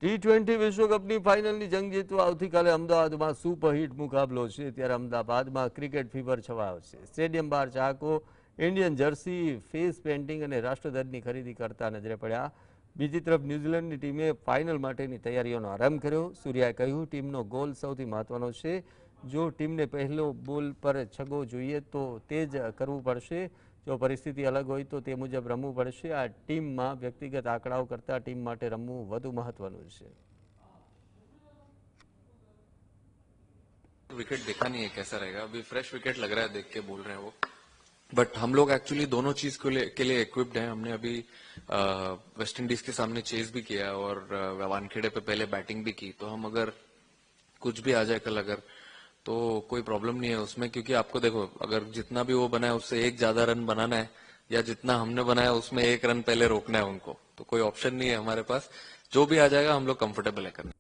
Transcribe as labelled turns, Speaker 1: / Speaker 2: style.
Speaker 1: T20 વિશ્વકપની ફાઇનલની જંગ જીતવા આવતીકાલે અમદાવાદમાં સુપરહિટ મુકાબલો છે. ત્યારે અમદાવાદમાં ક્રિકેટ ફીવર છવાયો છે. સ્ટેડિયમ બહાર ચાહકો ઇન્ડિયન જર્સી, ફેસ પેઇન્ટિંગ અને રાષ્ટ્રધ્વજની ખરીદી કરતા નજરે પડ્યા. બીજી તરફ ન્યૂઝીલેન્ડની ટીમે ફાઇનલ માટેની તૈયારીઓનો આરંભ કર્યો. સૂર્યાએ કહ્યું, ટીમનો ગોલ સૌથી મહત્વનો છે. જો ટીમને પહેલો બોલ પર છગ્ગો જોઈએ તો તે જ કરવું પડશે. જો પરિસ્થિતિ અલગ હોય તો તે મુજબ રમવું પડશે. આ ટીમમાં વ્યક્તિગત આંકડાઓ કરતાં ટીમ માટે રમવું વધુ મહત્વનું છે.
Speaker 2: विकेट देखा नहीं है कैसा रहेगा, अभी फ्रेश विकेट लग रहा है देख के बोल रहे हैं वो, बट हम लोग एक्चुअली दोनों चीज के लिए इक्विप्ड हैं. हमने अभी वेस्ट इंडीज के सामने चेस भी किया और वानखेड़े पे पहले बैटिंग भी की, तो हम अगर कुछ भी आ जाए कल अगर तो कोई प्रॉब्लम नहीं है उसमें, क्योंकि आपको देखो अगर जितना भी वो बना है उससे एक ज्यादा रन बनाना है या जितना हमने बनाया उसमें एक रन पहले रोकना है उनको, तो कोई ऑप्शन नहीं है हमारे पास. जो भी आ जाएगा हम लोग कंफर्टेबल है करने.